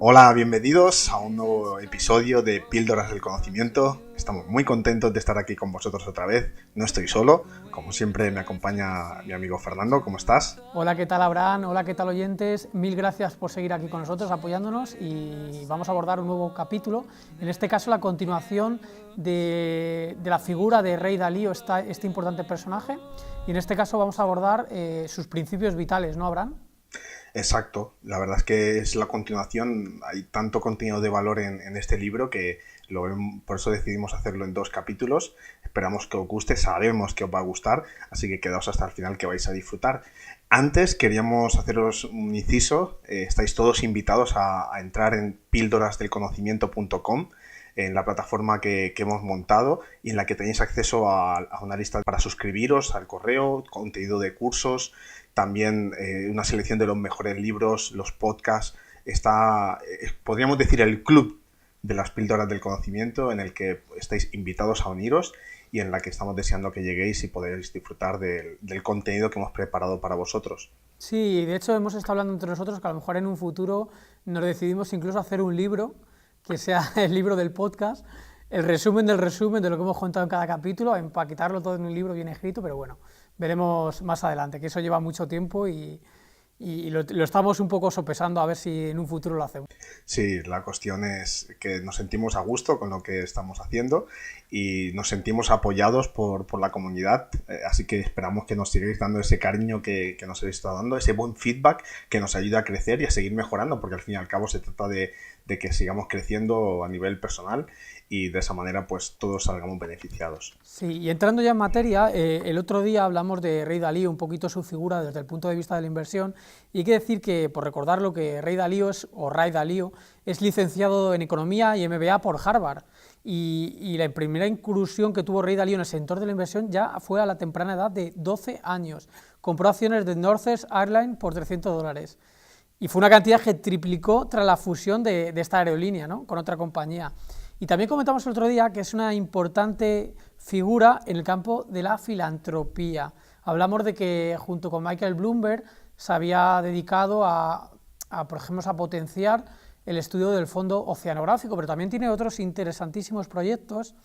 Hola, bienvenidos a un nuevo episodio de Píldoras del Conocimiento. Estamos muy contentos de estar aquí con vosotros otra vez. No estoy solo, como siempre me acompaña mi amigo Fernando. ¿Cómo estás? Hola, ¿qué tal Abraham? Hola, ¿qué tal oyentes? Mil gracias por seguir aquí con nosotros apoyándonos y vamos a abordar un nuevo capítulo, en este caso la continuación de la figura de Rey Dalí, este importante personaje, y en este caso vamos a abordar sus principios vitales, ¿no, Abraham? Exacto, la verdad es que es la continuación. Hay tanto contenido de valor en este libro que por eso decidimos hacerlo en 2 capítulos. Esperamos que os guste, sabemos que os va a gustar, así que quedaos hasta el final que vais a disfrutar. Antes queríamos haceros un inciso. Estáis todos invitados a entrar en píldorasdelconocimiento.com, en la plataforma que hemos montado y en la que tenéis acceso a una lista para suscribiros al correo, contenido de cursos, también una selección de los mejores libros, los podcasts. Está, podríamos decir, el club de las píldoras del conocimiento, en el que estáis invitados a uniros y en la que estamos deseando que lleguéis y podáis disfrutar del contenido que hemos preparado para vosotros. Sí, de hecho hemos estado hablando entre nosotros que a lo mejor en un futuro nos decidimos incluso hacer un libro que sea el libro del podcast, el resumen del resumen de lo que hemos contado en cada capítulo, empaquetarlo todo en un libro bien escrito, pero bueno, veremos más adelante, que eso lleva mucho tiempo y lo estamos un poco sopesando a ver si en un futuro lo hacemos. Sí, la cuestión es que nos sentimos a gusto con lo que estamos haciendo y nos sentimos apoyados por la comunidad, así que esperamos que nos sigáis dando ese cariño que nos habéis estado dando, ese buen feedback que nos ayuda a crecer y a seguir mejorando, porque al fin y al cabo se trata de que sigamos creciendo a nivel personal y de esa manera pues todos salgamos beneficiados. Sí, y entrando ya en materia, el otro día hablamos de Rey Dalí, un poquito su figura desde el punto de vista de la inversión, y hay que decir que, por recordarlo, que Ray Dalio es licenciado en Economía y MBA por Harvard, y la primera incursión que tuvo Rey Dalio en el sector de la inversión ya fue a la temprana edad de 12 años. Compró acciones de Northwest Airlines por $300, y fue una cantidad que triplicó tras la fusión de esta aerolínea, ¿no?, con otra compañía. Y también comentamos el otro día que es una importante figura en el campo de la filantropía. Hablamos de que junto con Michael Bloomberg se había dedicado por ejemplo, a potenciar el estudio del fondo oceanográfico, pero también tiene otros interesantísimos proyectos,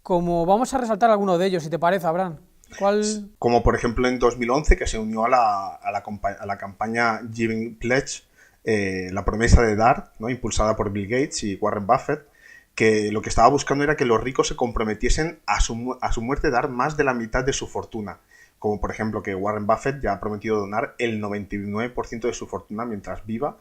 como vamos a resaltar alguno de ellos, si te parece, Abraham. ¿Cuál? Como por ejemplo en 2011, que se unió a la campaña Giving Pledge, la promesa de dar, ¿no?, impulsada por Bill Gates y Warren Buffett, que lo que estaba buscando era que los ricos se comprometiesen a su muerte dar más de la mitad de su fortuna. Como por ejemplo que Warren Buffett ya ha prometido donar el 99% de su fortuna mientras viva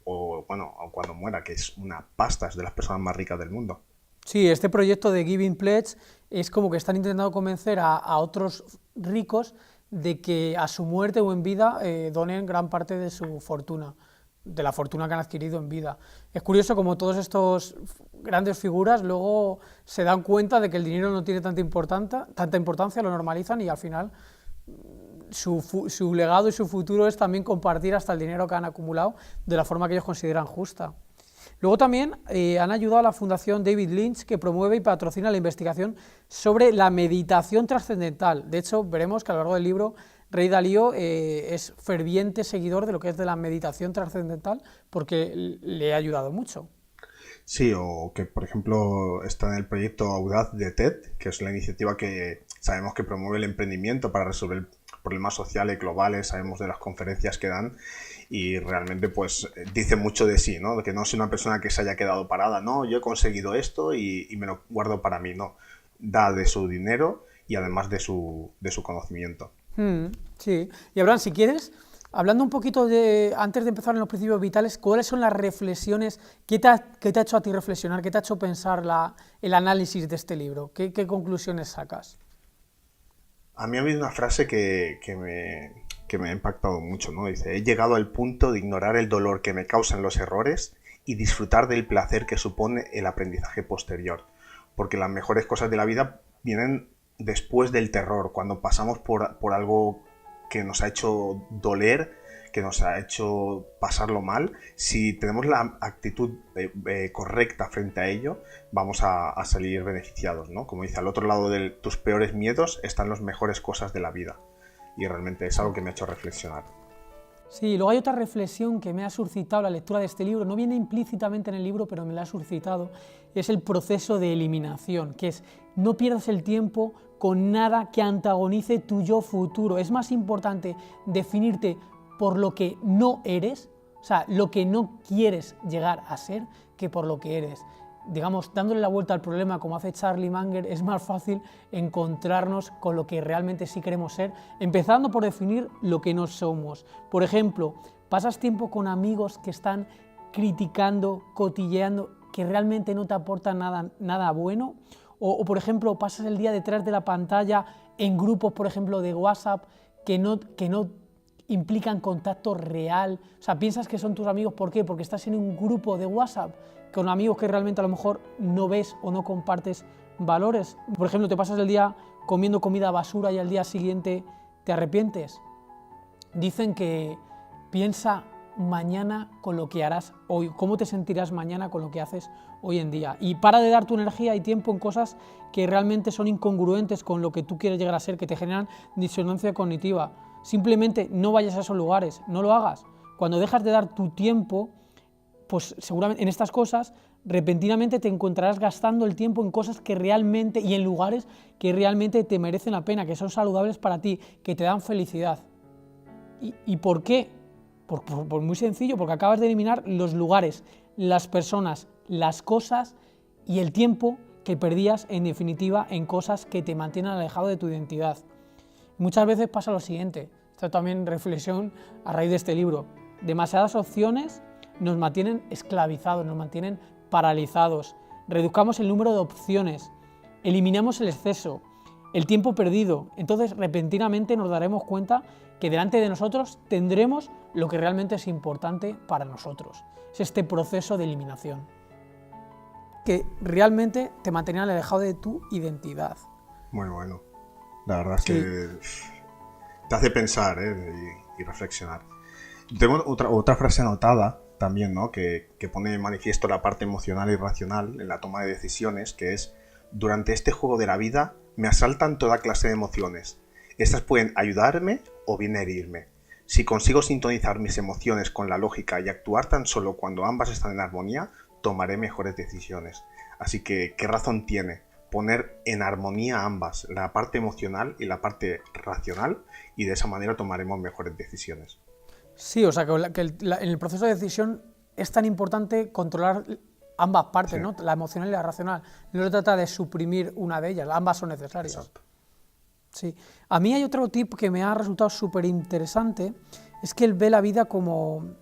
o cuando muera, que es una pasta, es de las personas más ricas del mundo. Sí, este proyecto de Giving Pledge es como que están intentando convencer a otros ricos de que a su muerte o en vida donen gran parte de su fortuna, de la fortuna que han adquirido en vida. Es curioso como todos estos grandes figuras luego se dan cuenta de que el dinero no tiene tanta importancia, lo normalizan y al final su legado y su futuro es también compartir hasta el dinero que han acumulado de la forma que ellos consideran justa. Luego también han ayudado a la Fundación David Lynch, que promueve y patrocina la investigación sobre la meditación trascendental. De hecho, veremos que a lo largo del libro Rey Dalio es ferviente seguidor de lo que es de la meditación trascendental porque le ha ayudado mucho. Sí, o que por ejemplo está en el proyecto Audaz de TED, que es la iniciativa que sabemos que promueve el emprendimiento para resolver problemas sociales globales, sabemos de las conferencias que dan y realmente pues dice mucho de sí, ¿no? De que no es una persona que se haya quedado parada, no, yo he conseguido esto y me lo guardo para mí, no, da de su dinero y además de su conocimiento. Sí, y Abraham, si quieres, hablando un poquito antes de empezar en los principios vitales, ¿cuáles son las reflexiones que te ha hecho a ti reflexionar, qué te ha hecho pensar el análisis de este libro? ¿Qué conclusiones sacas? A mí ha habido una frase que me ha impactado mucho, ¿no? Dice, he llegado al punto de ignorar el dolor que me causan los errores y disfrutar del placer que supone el aprendizaje posterior. Porque las mejores cosas de la vida vienen después del terror, cuando pasamos por algo que nos ha hecho doler, que nos ha hecho pasarlo mal. Si tenemos la actitud correcta frente a ello, vamos a salir beneficiados, ¿no? Como dice, al otro lado de tus peores miedos están las mejores cosas de la vida. Y realmente es algo que me ha hecho reflexionar. Sí, luego hay otra reflexión que me ha suscitado la lectura de este libro, no viene implícitamente en el libro, pero me la ha suscitado, es el proceso de eliminación, que es no pierdas el tiempo con nada que antagonice tu yo futuro. Es más importante definirte por lo que no eres, o sea, lo que no quieres llegar a ser, que por lo que eres. Digamos, dándole la vuelta al problema como hace Charlie Munger, es más fácil encontrarnos con lo que realmente sí queremos ser, empezando por definir lo que no somos. Por ejemplo, pasas tiempo con amigos que están criticando, cotilleando, que realmente no te aportan nada bueno, o por ejemplo, pasas el día detrás de la pantalla en grupos, por ejemplo, de WhatsApp, que no implican contacto real. O sea, piensas que son tus amigos, ¿por qué? Porque estás en un grupo de WhatsApp con amigos que realmente a lo mejor no ves o no compartes valores. Por ejemplo, te pasas el día comiendo comida basura y al día siguiente te arrepientes. Dicen que piensa mañana con lo que harás hoy, cómo te sentirás mañana con lo que haces hoy en día. Y para de dar tu energía y tiempo en cosas que realmente son incongruentes con lo que tú quieres llegar a ser, que te generan disonancia cognitiva. Simplemente no vayas a esos lugares, no lo hagas. Cuando dejas de dar tu tiempo, pues seguramente en estas cosas, repentinamente te encontrarás gastando el tiempo en cosas que realmente, y en lugares que realmente te merecen la pena, que son saludables para ti, que te dan felicidad. ¿Y por qué? Por muy sencillo, porque acabas de eliminar los lugares, las personas, las cosas y el tiempo que perdías, en definitiva, en cosas que te mantienen alejado de tu identidad. Muchas veces pasa lo siguiente, esto también reflexión a raíz de este libro, demasiadas opciones nos mantienen esclavizados, nos mantienen paralizados, reduzcamos el número de opciones, eliminamos el exceso, el tiempo perdido, entonces repentinamente nos daremos cuenta que delante de nosotros tendremos lo que realmente es importante para nosotros. Es este proceso de eliminación, que realmente te mantenía alejado de tu identidad. Muy bueno. La verdad es que te hace pensar y reflexionar. Tengo otra frase anotada también, ¿no? que pone en manifiesto la parte emocional y racional en la toma de decisiones, que es: durante este juego de la vida me asaltan toda clase de emociones. Estas pueden ayudarme o bien herirme. Si consigo sintonizar mis emociones con la lógica y actuar tan solo cuando ambas están en armonía, tomaré mejores decisiones. Así que, ¿qué razón tiene poner en armonía ambas, la parte emocional y la parte racional, y de esa manera tomaremos mejores decisiones? Sí, o sea, que en el proceso de decisión es tan importante controlar ambas partes, sí, ¿no? La emocional y la racional. No se trata de suprimir una de ellas, ambas son necesarias. Exacto. Sí. A mí hay otro tip que me ha resultado súper interesante, es que él ve la vida como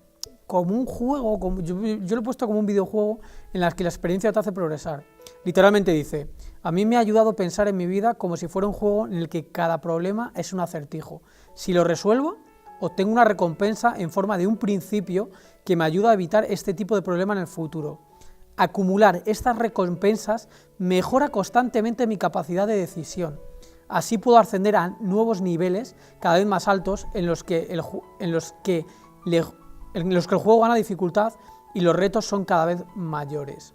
un juego, yo lo he puesto como un videojuego en el que la experiencia te hace progresar. Literalmente dice: a mí me ha ayudado a pensar en mi vida como si fuera un juego en el que cada problema es un acertijo. Si lo resuelvo, obtengo una recompensa en forma de un principio que me ayuda a evitar este tipo de problema en el futuro. Acumular estas recompensas mejora constantemente mi capacidad de decisión. Así puedo ascender a nuevos niveles cada vez más altos en los que el juego gana dificultad y los retos son cada vez mayores.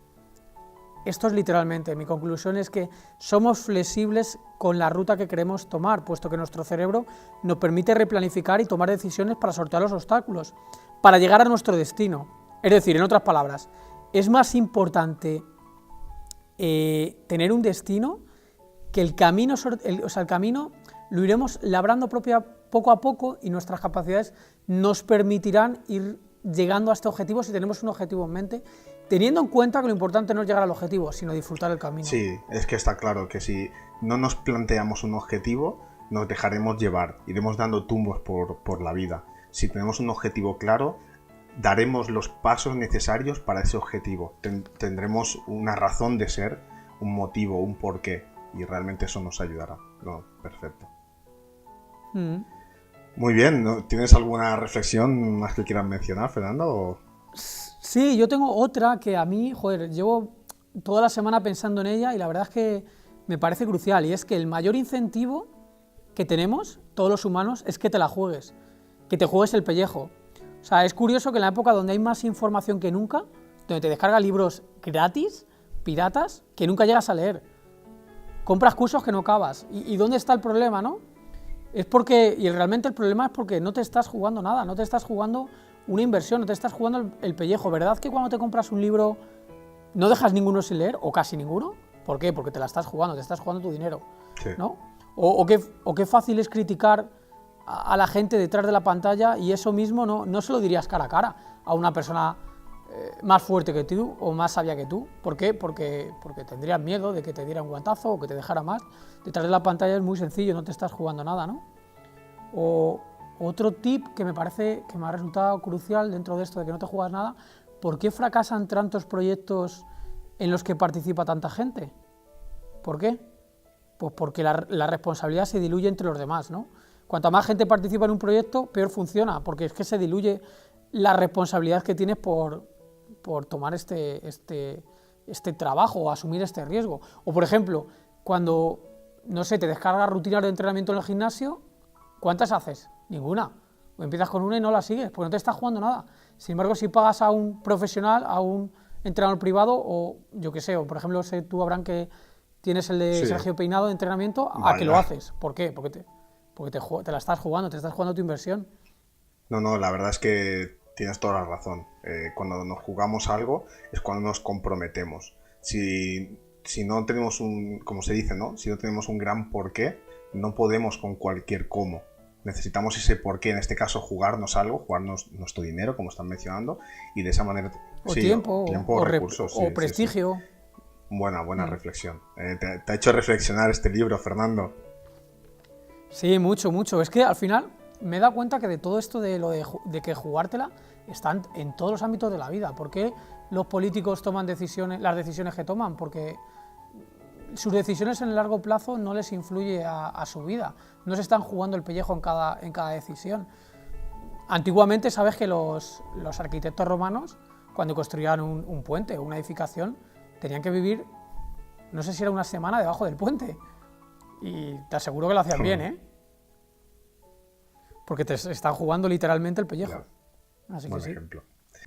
Esto es literalmente, mi conclusión es que somos flexibles con la ruta que queremos tomar, puesto que nuestro cerebro nos permite replanificar y tomar decisiones para sortear los obstáculos, para llegar a nuestro destino. Es decir, en otras palabras, es más importante tener un destino que el camino, el camino lo iremos labrando poco a poco, y nuestras capacidades nos permitirán ir llegando a este objetivo si tenemos un objetivo en mente, teniendo en cuenta que lo importante no es llegar al objetivo, sino disfrutar el camino. Sí, es que está claro que si no nos planteamos un objetivo, nos dejaremos llevar, iremos dando tumbos por la vida. Si tenemos un objetivo claro, daremos los pasos necesarios para ese objetivo. Tendremos una razón de ser, un motivo, un porqué, y realmente eso nos ayudará. No, perfecto. Muy bien, ¿no? ¿Tienes alguna reflexión más que quieras mencionar, Fernando? Sí, yo tengo otra que a mí, llevo toda la semana pensando en ella y la verdad es que me parece crucial, y es que el mayor incentivo que tenemos, todos los humanos, es que te la juegues, que te juegues el pellejo. O sea, es curioso que en la época donde hay más información que nunca, donde te descargas libros gratis, piratas, que nunca llegas a leer, compras cursos que no acabas. ¿Y dónde está el problema, no? Es porque, y realmente el problema es porque no te estás jugando nada, no te estás jugando una inversión, no te estás jugando el pellejo. ¿Verdad que cuando te compras un libro no dejas ninguno sin leer, o casi ninguno? ¿Por qué? Porque te la estás jugando, te estás jugando tu dinero, Sí. ¿no? O qué fácil es criticar a la gente detrás de la pantalla, y eso mismo no se lo dirías cara a cara a una persona más fuerte que tú o más sabia que tú. ¿Por qué? Porque tendrías miedo de que te diera un guantazo o que te dejara más. Detrás de la pantalla es muy sencillo, no te estás jugando nada, ¿no? O otro tip que me parece que me ha resultado crucial dentro de esto de que no te juegas nada: ¿por qué fracasan tantos proyectos en los que participa tanta gente? ¿Por qué? Pues porque la responsabilidad se diluye entre los demás, ¿no? Cuanta más gente participa en un proyecto, peor funciona, porque es que se diluye la responsabilidad que tienes por tomar este trabajo o asumir este riesgo. O, por ejemplo, cuando, no sé, te descargas rutinas de entrenamiento en el gimnasio, ¿cuántas haces? Ninguna. O empiezas con una y no la sigues, porque no te estás jugando nada. Sin embargo, si pagas a un profesional, a un entrenador privado, o yo qué sé, o por ejemplo, sé tú, Abraham, que tienes el de Sergio Peinado de entrenamiento, ¿a que lo haces? ¿Por qué? Porque te la estás jugando, te estás jugando tu inversión. No, la verdad es que tienes toda la razón. Cuando nos jugamos algo es cuando nos comprometemos. Si no tenemos como se dice, ¿no? Si no tenemos un gran porqué, no podemos con cualquier cómo. Necesitamos ese porqué, en este caso jugarnos algo, jugarnos nuestro dinero, como están mencionando, y de esa manera... O tiempo, o recursos. O prestigio. Sí. Buena reflexión. Te ha hecho reflexionar este libro, Fernando. Sí, mucho. Es que al final me he dado cuenta que de todo esto de que jugártela está en todos los ámbitos de la vida. ¿Por qué los políticos toman las decisiones que toman? Porque sus decisiones en el largo plazo no les influye a su vida. No se están jugando el pellejo en cada decisión. Antiguamente, sabes que los arquitectos romanos, cuando construían un puente o una edificación, tenían que vivir, no sé si era una semana debajo del puente. Y te aseguro que lo hacían bien, ¿eh? Porque te están jugando literalmente el pellejo. Claro. Así que Buen sí. ejemplo.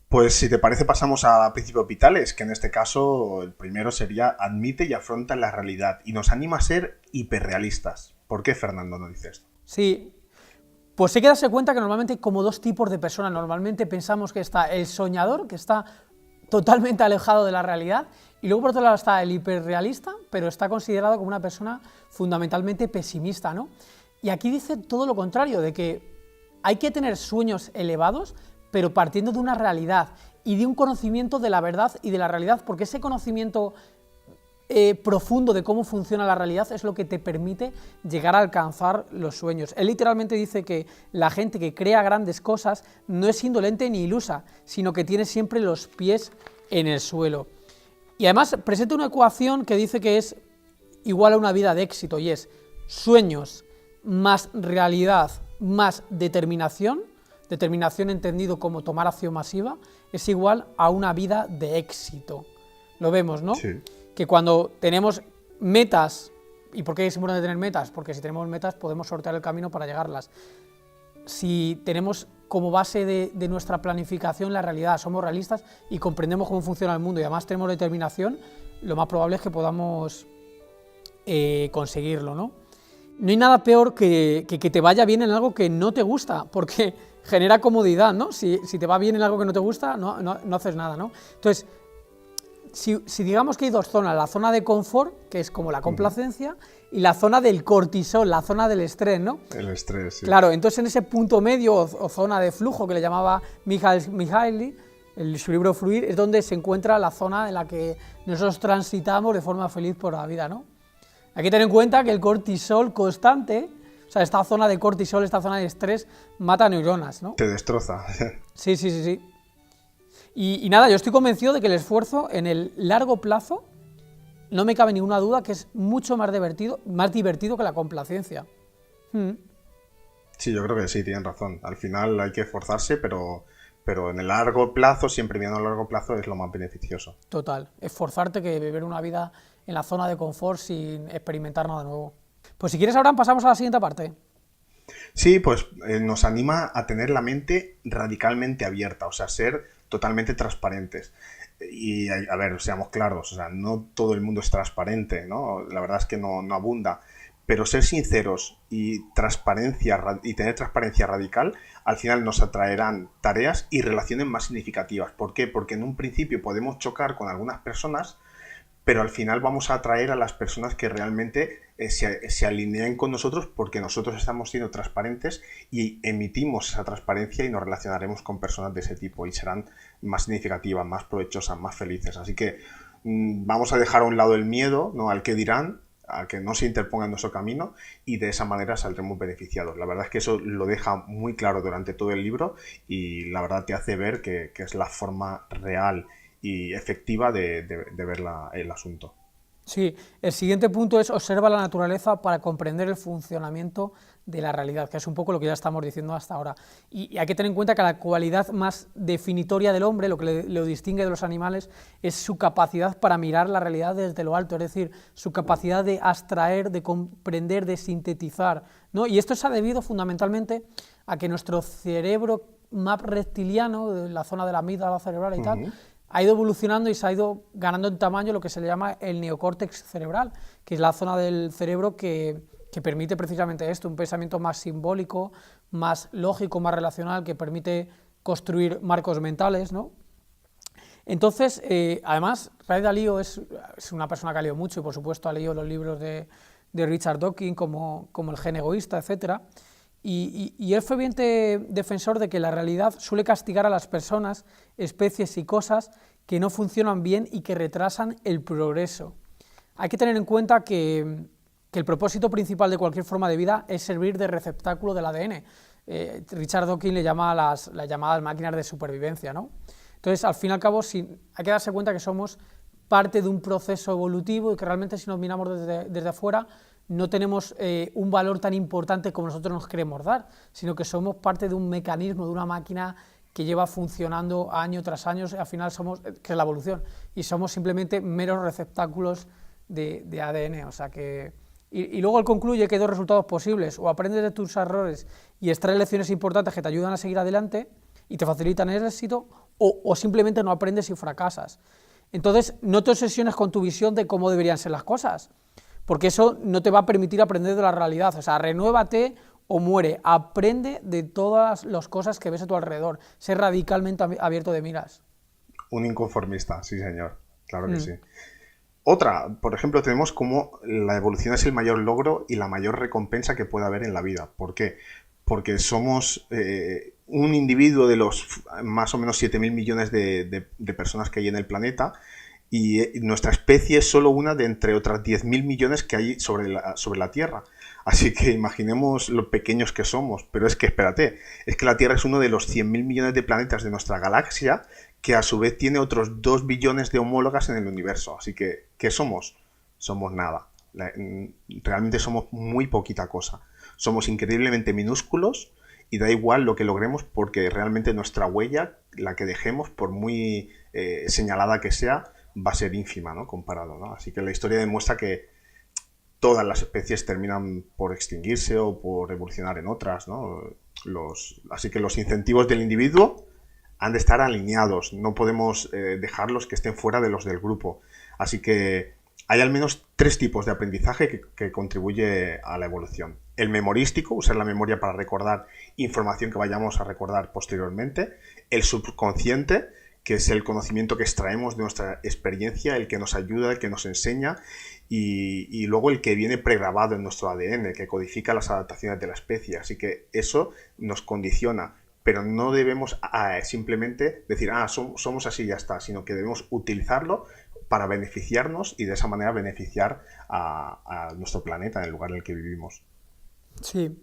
Pues si te parece pasamos a principios vitales, que en este caso el primero sería: admite y afronta la realidad y nos anima a ser hiperrealistas. ¿Por qué Fernando nos dice esto? Sí, pues hay que darse cuenta que normalmente hay como dos tipos de personas. Normalmente pensamos que está el soñador, que está totalmente alejado de la realidad, y luego por otro lado está el hiperrealista, pero está considerado como una persona fundamentalmente pesimista, ¿no? Y aquí dice todo lo contrario, de que hay que tener sueños elevados, pero partiendo de una realidad y de un conocimiento de la verdad y de la realidad, porque ese conocimiento profundo de cómo funciona la realidad es lo que te permite llegar a alcanzar los sueños. Él literalmente dice que la gente que crea grandes cosas no es indolente ni ilusa, sino que tiene siempre los pies en el suelo. Y además presenta una ecuación que dice que es igual a una vida de éxito, y es sueños más realidad más determinación entendido como tomar acción masiva, es igual a una vida de éxito. Lo vemos, ¿no? Sí. Que cuando tenemos metas, ¿y por qué es importante tener metas? Porque si tenemos metas podemos sortear el camino para llegarlas. Si tenemos como base de nuestra planificación la realidad, somos realistas y comprendemos cómo funciona el mundo y además tenemos determinación, lo más probable es que podamos conseguirlo, ¿no? No hay nada peor que te vaya bien en algo que no te gusta, porque genera comodidad, ¿no? Si te va bien en algo que no te gusta, no haces nada, ¿no? Entonces, si digamos que hay dos zonas, la zona de confort, que es como la complacencia, y la zona del cortisol, la zona del estrés, ¿no? El estrés, sí. Claro, entonces en ese punto medio o zona de flujo que le llamaba Mihaly, su libro Fluir, es donde se encuentra la zona en la que nosotros transitamos de forma feliz por la vida, ¿no? Hay que tener en cuenta que el cortisol constante, o sea, esta zona de cortisol, esta zona de estrés, mata neuronas, ¿no? Te destroza. Sí. Y nada, yo estoy convencido de que el esfuerzo en el largo plazo, no me cabe ninguna duda que es mucho más divertido que la complacencia. Sí, yo creo que sí, tienen razón. Al final hay que esforzarse, pero en el largo plazo, siempre viendo a largo plazo, es lo más beneficioso. Total, esforzarte que vivir una vida en la zona de confort sin experimentar nada nuevo. Pues si quieres, ahora pasamos a la siguiente parte. Sí, pues nos anima a tener la mente radicalmente abierta, o sea, ser totalmente transparentes. Y a ver, seamos claros, o sea, no todo el mundo es transparente, ¿no? La verdad es que no abunda, pero ser sinceros y tener transparencia radical al final nos atraerán tareas y relaciones más significativas. ¿Por qué? Porque en un principio podemos chocar con algunas personas, pero al final vamos a atraer a las personas que realmente se alineen con nosotros, porque nosotros estamos siendo transparentes y emitimos esa transparencia y nos relacionaremos con personas de ese tipo y serán más significativas, más provechosas, más felices. Así que vamos a dejar a un lado el miedo, ¿no?, al que dirán, a que no se interponga en nuestro camino, y de esa manera saldremos beneficiados. La verdad es que eso lo deja muy claro durante todo el libro y la verdad te hace ver que es la forma real y efectiva de ver el asunto. Sí, el siguiente punto es observa la naturaleza para comprender el funcionamiento de la realidad, que es un poco lo que ya estamos diciendo hasta ahora. Y hay que tener en cuenta que la cualidad más definitoria del hombre, lo que lo distingue de los animales, es su capacidad para mirar la realidad desde lo alto, es decir, su capacidad de abstraer, de comprender, de sintetizar, ¿no? Y esto se ha debido fundamentalmente a que nuestro cerebro más reptiliano, de la zona de la amígdala cerebral y tal, ha ido evolucionando y se ha ido ganando en tamaño lo que se le llama el neocórtex cerebral, que es la zona del cerebro que permite precisamente esto, un pensamiento más simbólico, más lógico, más relacional, que permite construir marcos mentales, ¿no? Entonces, además, Ray Dalio es una persona que ha leído mucho y, por supuesto, ha leído los libros de Richard Dawkins, como El gen egoísta, etcétera. Y él fue bien defensor de que la realidad suele castigar a las personas, especies y cosas que no funcionan bien y que retrasan el progreso. Hay que tener en cuenta que el propósito principal de cualquier forma de vida es servir de receptáculo del ADN. Richard Dawkins le llama las llamadas máquinas de supervivencia, ¿no? Entonces, al fin y al cabo, hay que darse cuenta que somos parte de un proceso evolutivo y que realmente, si nos miramos desde afuera, no tenemos un valor tan importante como nosotros nos queremos dar, sino que somos parte de un mecanismo, de una máquina que lleva funcionando año tras año, al final que es la evolución, y somos simplemente meros receptáculos de ADN. O sea que, y luego él concluye que hay dos resultados posibles: o aprendes de tus errores y extraes lecciones importantes que te ayudan a seguir adelante y te facilitan el éxito, o simplemente no aprendes y fracasas. Entonces, no te obsesiones con tu visión de cómo deberían ser las cosas, porque eso no te va a permitir aprender de la realidad. O sea, renuévate o muere, aprende de todas las cosas que ves a tu alrededor, sé radicalmente abierto de miras. Un inconformista, sí señor, claro que sí. Otra, por ejemplo, tenemos como la evolución es el mayor logro y la mayor recompensa que puede haber en la vida. ¿Por qué? Porque somos un individuo de los más o menos 7.000 millones de personas que hay en el planeta, y nuestra especie es solo una de entre otras 10.000 millones que hay sobre la Tierra. Así que imaginemos lo pequeños que somos. Pero es que, espérate, es que la Tierra es uno de los 100.000 millones de planetas de nuestra galaxia, que a su vez tiene otros 2 billones de homólogas en el universo. Así que, ¿qué somos? Somos nada. Realmente somos muy poquita cosa. Somos increíblemente minúsculos y da igual lo que logremos, porque realmente nuestra huella, la que dejemos, por muy señalada que sea, va a ser ínfima, ¿no?, comparado, ¿no? Así que la historia demuestra que todas las especies terminan por extinguirse o por evolucionar en otras, ¿no? Así que los incentivos del individuo han de estar alineados, no podemos dejarlos que estén fuera de los del grupo. Así que hay al menos 3 tipos de aprendizaje que contribuye a la evolución. El memorístico, usar la memoria para recordar información que vayamos a recordar posteriormente. El subconsciente, que es el conocimiento que extraemos de nuestra experiencia, el que nos ayuda, el que nos enseña, y luego el que viene pregrabado en nuestro ADN, que codifica las adaptaciones de la especie. Así que eso nos condiciona, pero no debemos simplemente decir, somos así y ya está, sino que debemos utilizarlo para beneficiarnos y de esa manera beneficiar a nuestro planeta, en el lugar en el que vivimos. Sí.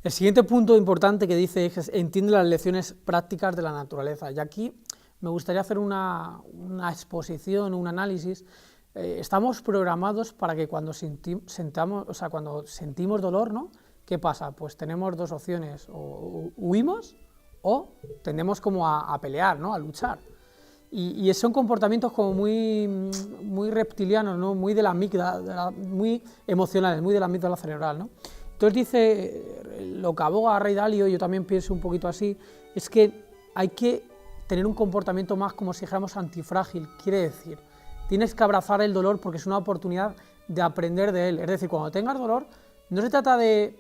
El siguiente punto importante que dice es: entiende las lecciones prácticas de la naturaleza. Y aquí me gustaría hacer una exposición, un análisis. Estamos programados para que cuando cuando sentimos dolor, ¿no?, ¿qué pasa? Pues tenemos 2 opciones: o huimos o tendemos como a pelear, ¿no?, a luchar. Y son comportamientos como muy reptilianos, ¿no?, muy de la amígdala, muy emocionales, muy de la amígdala cerebral, ¿no? Entonces dice, lo que aboga Ray Dalio, yo también pienso un poquito así, es que hay que tener un comportamiento más, como si dijéramos, antifrágil. Quiere decir, tienes que abrazar el dolor porque es una oportunidad de aprender de él. Es decir, cuando tengas dolor, no se trata de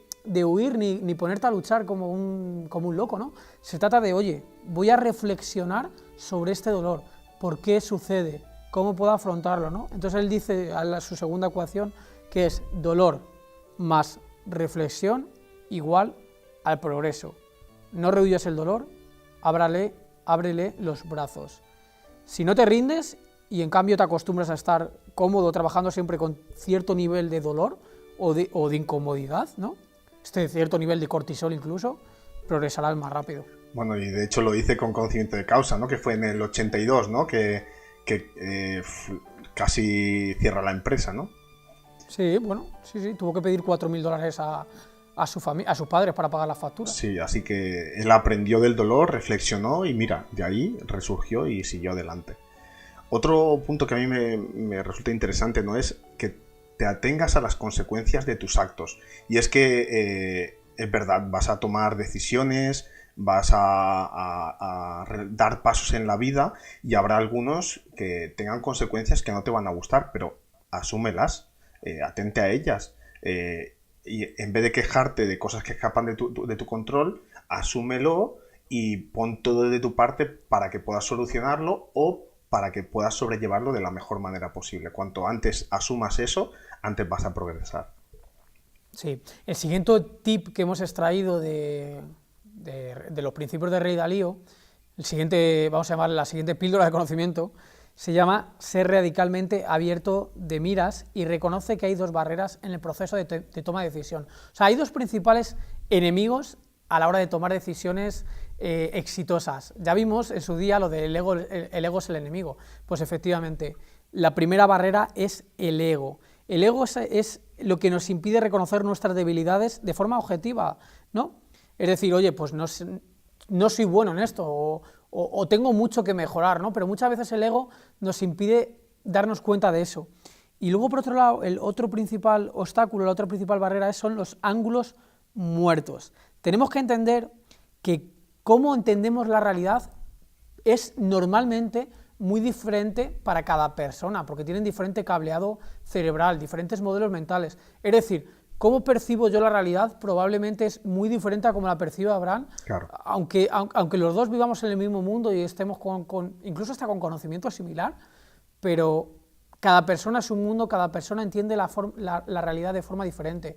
huir ni ponerte a luchar como un loco, ¿no? Se trata de, oye, voy a reflexionar sobre este dolor, por qué sucede, cómo puedo afrontarlo, ¿no? Entonces él dice su segunda ecuación, que es dolor más reflexión igual al progreso. No rehuyas el dolor, ábrele los brazos. Si no te rindes y en cambio te acostumbras a estar cómodo trabajando siempre con cierto nivel de dolor o de incomodidad, ¿no? Cierto nivel de cortisol incluso, progresarás más rápido. Bueno, y de hecho lo hice con conocimiento de causa, ¿no? Que fue en el 82, ¿no? Que casi cierra la empresa, ¿no? Sí, bueno, sí, tuvo que pedir $4.000 a sus padres para pagar las facturas. Sí, así que él aprendió del dolor, reflexionó y mira, de ahí resurgió y siguió adelante. Otro punto que a mí me resulta interesante, ¿no? Es que te atengas a las consecuencias de tus actos. Y es que es verdad, vas a tomar decisiones, vas a dar pasos en la vida y habrá algunos que tengan consecuencias que no te van a gustar, pero asúmelas, atente a ellas. Y en vez de quejarte de cosas que escapan de tu control, asúmelo y pon todo de tu parte para que puedas solucionarlo o para que puedas sobrellevarlo de la mejor manera posible. Cuanto antes asumas eso, antes vas a progresar. Sí, el siguiente tip que hemos extraído de los principios de Rey Dalío, vamos a llamar la siguiente píldora de conocimiento, se llama ser radicalmente abierto de miras y reconoce que hay dos barreras en el proceso de toma de decisión. O sea, hay dos principales enemigos a la hora de tomar decisiones exitosas. Ya vimos en su día lo del ego, el ego es el enemigo. Pues efectivamente, la primera barrera es el ego. El ego es lo que nos impide reconocer nuestras debilidades de forma objetiva, ¿no? Es decir, oye, pues no soy bueno en esto, o tengo mucho que mejorar, ¿no? Pero muchas veces el ego nos impide darnos cuenta de eso. Y luego, por otro lado, el otro principal obstáculo, la otra principal barrera son los ángulos muertos. Tenemos que entender que cómo entendemos la realidad es normalmente muy diferente para cada persona, porque tienen diferente cableado cerebral, diferentes modelos mentales. Es decir, cómo percibo yo la realidad probablemente es muy diferente a cómo la percibe Abraham, Claro. aunque los dos vivamos en el mismo mundo y estemos incluso hasta con conocimiento similar, pero cada persona es un mundo, cada persona entiende la realidad de forma diferente.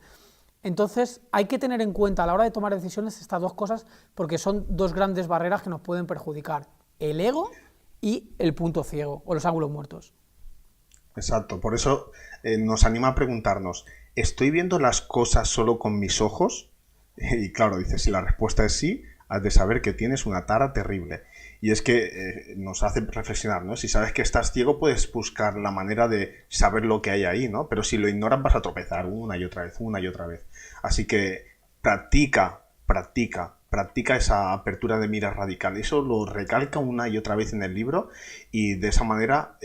Entonces hay que tener en cuenta a la hora de tomar decisiones estas dos cosas porque son dos grandes barreras que nos pueden perjudicar, el ego y el punto ciego o los ángulos muertos. Exacto, por eso nos anima a preguntarnos, ¿estoy viendo las cosas solo con mis ojos? Y claro, dice, si la respuesta es sí, has de saber que tienes una tara terrible. Y es que nos hace reflexionar, ¿no? Si sabes que estás ciego, puedes buscar la manera de saber lo que hay ahí, ¿no? Pero si lo ignoras, vas a tropezar una y otra vez, una y otra vez. Así que practica esa apertura de miras radical. Eso lo recalca una y otra vez en el libro y de esa manera,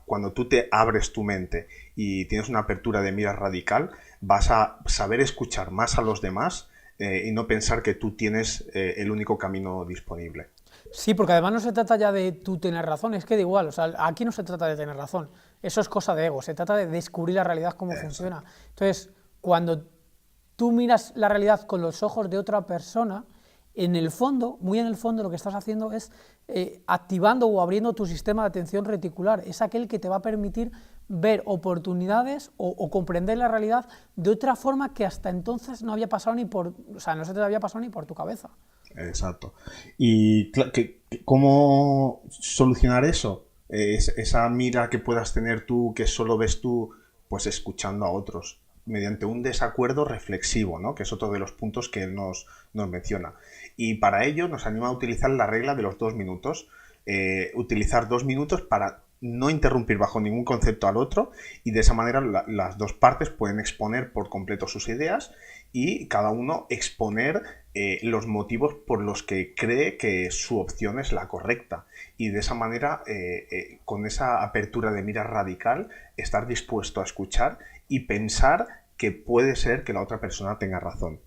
cuando tú te abres tu mente y tienes una apertura de miras radical, vas a saber escuchar más a los demás y no pensar que tú tienes el único camino disponible. Sí, porque además no se trata ya de tú tener razón, es que da igual, o sea, aquí no se trata de tener razón, eso es cosa de ego, se trata de descubrir la realidad, cómo funciona. Entonces, cuando tú miras la realidad con los ojos de otra persona, en el fondo, muy en el fondo, lo que estás haciendo es activando o abriendo tu sistema de atención reticular, es aquel que te va a permitir ver oportunidades o comprender la realidad de otra forma que hasta entonces no había pasado no se te había pasado ni por tu cabeza. Exacto. ¿Y cómo solucionar eso? Esa mira que puedas tener tú, que solo ves tú, pues escuchando a otros, mediante un desacuerdo reflexivo, ¿no? Que es otro de los puntos que él nos menciona. Y para ello nos anima a utilizar la regla de los 2 minutos. Utilizar 2 minutos para no interrumpir bajo ningún concepto al otro y de esa manera las dos partes pueden exponer por completo sus ideas y cada uno exponer los motivos por los que cree que su opción es la correcta y de esa manera con esa apertura de mira radical estar dispuesto a escuchar y pensar que puede ser que la otra persona tenga razón.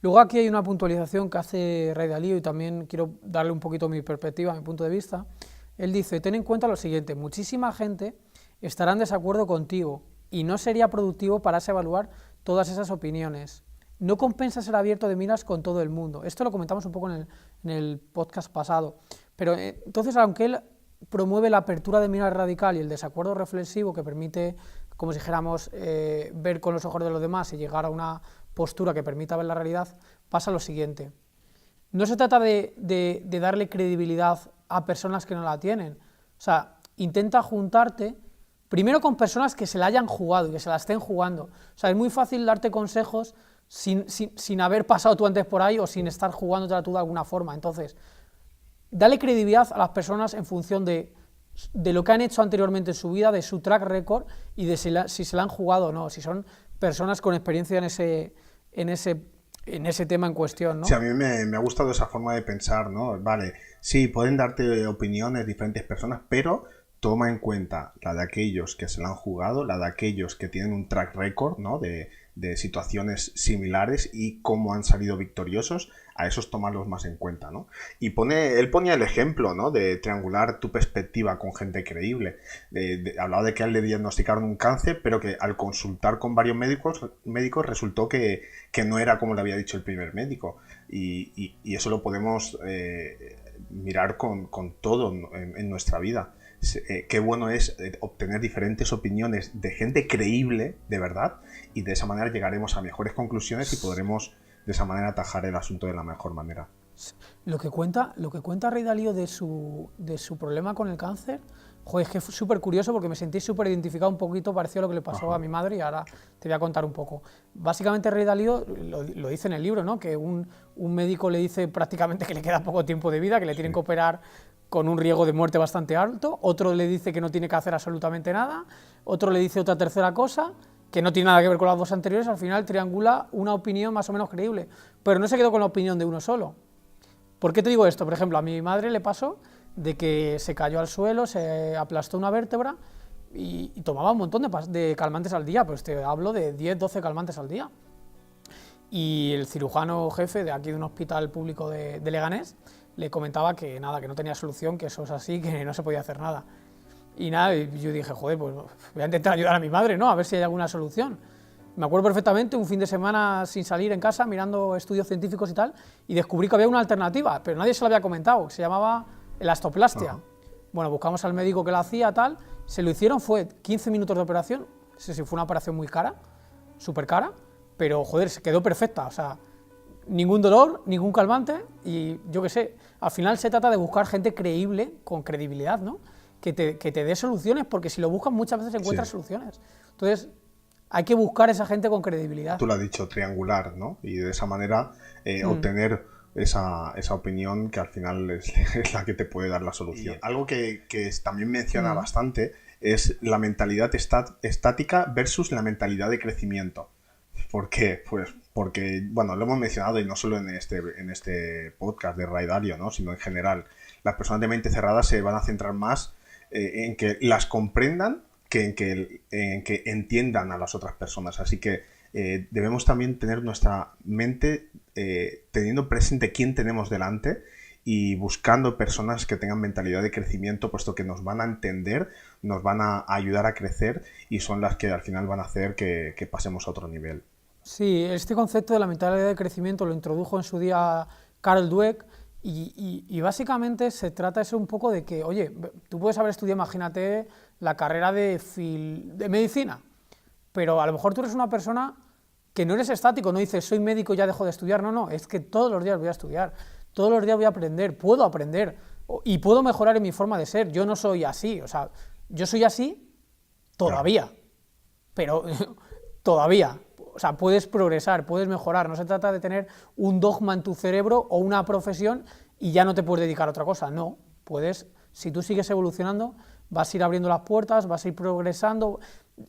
Luego aquí hay una puntualización que hace Rey Dalío y también quiero darle un poquito mi perspectiva, mi punto de vista. Él dice, ten en cuenta lo siguiente, muchísima gente estará en desacuerdo contigo, y no sería productivo para evaluar todas esas opiniones. No compensa ser abierto de miras con todo el mundo. Esto lo comentamos un poco en el podcast pasado. Pero entonces, aunque él promueve la apertura de miras radical y el desacuerdo reflexivo que permite, como si dijéramos, ver con los ojos de los demás y llegar a una postura que permita ver la realidad, pasa lo siguiente. No se trata de darle credibilidad a personas que no la tienen. O sea, intenta juntarte primero con personas que se la hayan jugado y que se la estén jugando. O sea, es muy fácil darte consejos sin haber pasado tú antes por ahí o sin estar jugándotela tú de alguna forma. Entonces, dale credibilidad a las personas en función de lo que han hecho anteriormente en su vida, de su track record y de si se la han jugado o no, si son personas con experiencia en ese tema en cuestión, ¿no? Sí, a mí me ha gustado esa forma de pensar, ¿no? Vale, sí, pueden darte opiniones diferentes personas, pero toma en cuenta la de aquellos que se la han jugado, la de aquellos que tienen un track record, ¿no? de situaciones similares y cómo han salido victoriosos, a esos tomarlos más en cuenta, ¿no? Y él ponía el ejemplo, ¿no? De triangular tu perspectiva con gente creíble. Hablaba de que a él le diagnosticaron un cáncer, pero que al consultar con varios médicos resultó que no era como le había dicho el primer médico. Y eso lo podemos mirar con todo en nuestra vida. Qué bueno es obtener diferentes opiniones de gente creíble, de verdad, y de esa manera llegaremos a mejores conclusiones y podremos de esa manera atajar el asunto de la mejor manera. Lo que cuenta Rey Dalío de su problema con el cáncer, joder, es que es súper curioso porque me sentí súper identificado un poquito, parecido a lo que le pasó a mi madre, y ahora te voy a contar un poco. Básicamente Rey Dalío lo dice en el libro, ¿no? Que un médico le dice prácticamente que le queda poco tiempo de vida, que le tienen que operar con un riesgo de muerte bastante alto, otro le dice que no tiene que hacer absolutamente nada, otro le dice otra tercera cosa, que no tiene nada que ver con las dos anteriores, al final triangula una opinión más o menos creíble, pero no se quedó con la opinión de uno solo. ¿Por qué te digo esto? Por ejemplo, a mi madre le pasó de que se cayó al suelo, se aplastó una vértebra y tomaba un montón de calmantes al día, pues te hablo de 10, 12 calmantes al día. Y el cirujano jefe de aquí de un hospital público de Leganés le comentaba que nada, que no tenía solución, que eso es así, que no se podía hacer nada. Y nada, yo dije, joder, pues voy a intentar ayudar a mi madre, ¿no? A ver si hay alguna solución. Me acuerdo perfectamente un fin de semana sin salir en casa, mirando estudios científicos y tal, y descubrí que había una alternativa, pero nadie se lo había comentado, que se llamaba elastoplastia. Bueno, buscamos al médico que la hacía, tal, se lo hicieron, fue 15 minutos de operación, no sé si fue una operación muy cara, súper cara, pero joder, se quedó perfecta, o sea, ningún dolor, ningún calmante, y yo qué sé, al final se trata de buscar gente creíble, con credibilidad, ¿no? Que te dé soluciones, porque si lo buscas muchas veces encuentras soluciones. Entonces, hay que buscar esa gente con credibilidad. Tú lo has dicho, triangular, ¿no? Y de esa manera obtener esa opinión que al final es la que te puede dar la solución. Y algo que también menciona bastante es la mentalidad estática versus la mentalidad de crecimiento. ¿Por qué? Pues porque, bueno, lo hemos mencionado y no solo en este podcast de Ray Dalio, ¿no? Sino en general. Las personas de mente cerrada se van a centrar más en que las comprendan que en que entiendan a las otras personas. Así que debemos también tener nuestra mente teniendo presente quién tenemos delante y buscando personas que tengan mentalidad de crecimiento, puesto que nos van a entender, nos van a ayudar a crecer y son las que al final van a hacer que pasemos a otro nivel. Sí, este concepto de la mentalidad de crecimiento lo introdujo en su día Carol Dweck y básicamente se trata eso un poco de que, oye, tú puedes haber estudiado, imagínate, la carrera de medicina, pero a lo mejor tú eres una persona que no eres estático, no dices soy médico y ya dejo de estudiar, no, es que todos los días voy a estudiar, todos los días voy a aprender, puedo aprender y puedo mejorar en mi forma de ser. Yo no soy así, o sea, yo soy así todavía, pero todavía. O sea, puedes progresar, puedes mejorar, no se trata de tener un dogma en tu cerebro o una profesión y ya no te puedes dedicar a otra cosa, no, puedes, si tú sigues evolucionando, vas a ir abriendo las puertas, vas a ir progresando.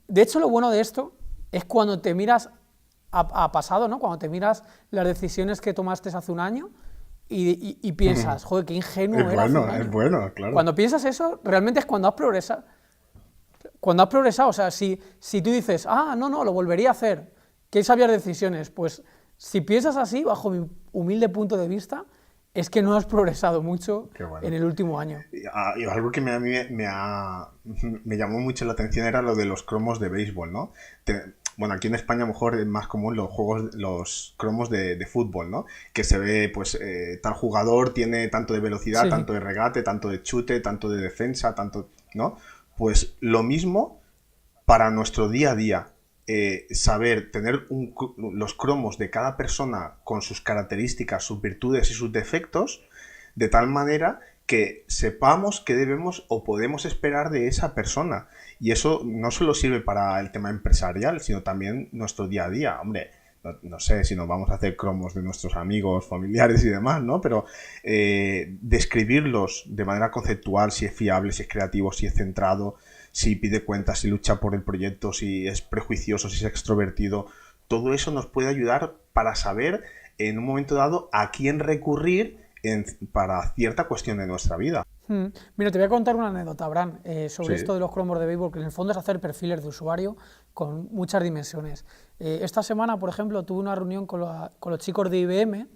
De hecho, lo bueno de esto es cuando te miras a pasado, ¿no? Cuando te miras las decisiones que tomaste hace un año y piensas, joder, qué ingenuo era hace un año. Es bueno, claro. Cuando piensas eso, realmente es cuando has progresado. Cuando has progresado, o sea, si tú dices, no, lo volvería a hacer, qué sabias decisiones, pues si piensas así, bajo mi humilde punto de vista, es que no has progresado mucho Qué bueno. en el último año. Y algo que me llamó mucho la atención era lo de los cromos de béisbol, ¿no? Bueno, aquí en España a lo mejor es más común los cromos de fútbol, ¿no? Que se ve, pues, tal jugador tiene tanto de velocidad, Sí. tanto de regate, tanto de chute, tanto de defensa, tanto, ¿no? Pues lo mismo para nuestro día a día. Saber tener los cromos de cada persona con sus características, sus virtudes y sus defectos, de tal manera que sepamos qué debemos o podemos esperar de esa persona. Y eso no solo sirve para el tema empresarial, sino también nuestro día a día. Hombre, no sé si nos vamos a hacer cromos de nuestros amigos, familiares y demás, ¿no? Pero describirlos de manera conceptual, si es fiable, si es creativo, si es centrado, si pide cuentas, si lucha por el proyecto, si es prejuicioso, si es extrovertido, todo eso nos puede ayudar para saber en un momento dado a quién recurrir para cierta cuestión de nuestra vida. Mira, te voy a contar una anécdota, Abraham, sobre esto Sí. de los cromos de béisbol, que en el fondo es hacer perfiles de usuario con muchas dimensiones. Esta semana, por ejemplo, tuve una reunión con los chicos de IBM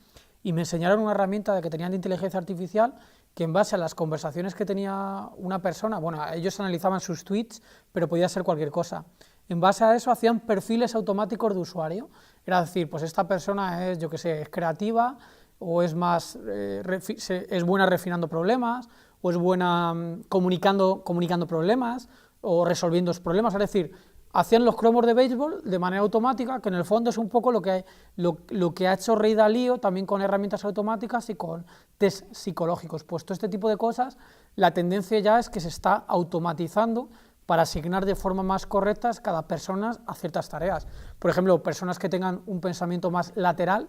y me enseñaron una herramienta que tenían de inteligencia artificial que en base a las conversaciones que tenía una persona, bueno, ellos analizaban sus tweets, pero podía ser cualquier cosa. En base a eso hacían perfiles automáticos de usuario. Era decir, pues esta persona es, yo qué sé, es creativa, o es más, es buena refinando problemas, o es buena comunicando problemas, o resolviendo los problemas. Es decir, hacían los cromos de béisbol de manera automática, que en el fondo es un poco lo que ha hecho Ray Dalio, también con herramientas automáticas y con test psicológicos. Pues todo este tipo de cosas, la tendencia ya es que se está automatizando para asignar de forma más correcta cada persona a ciertas tareas. Por ejemplo, personas que tengan un pensamiento más lateral,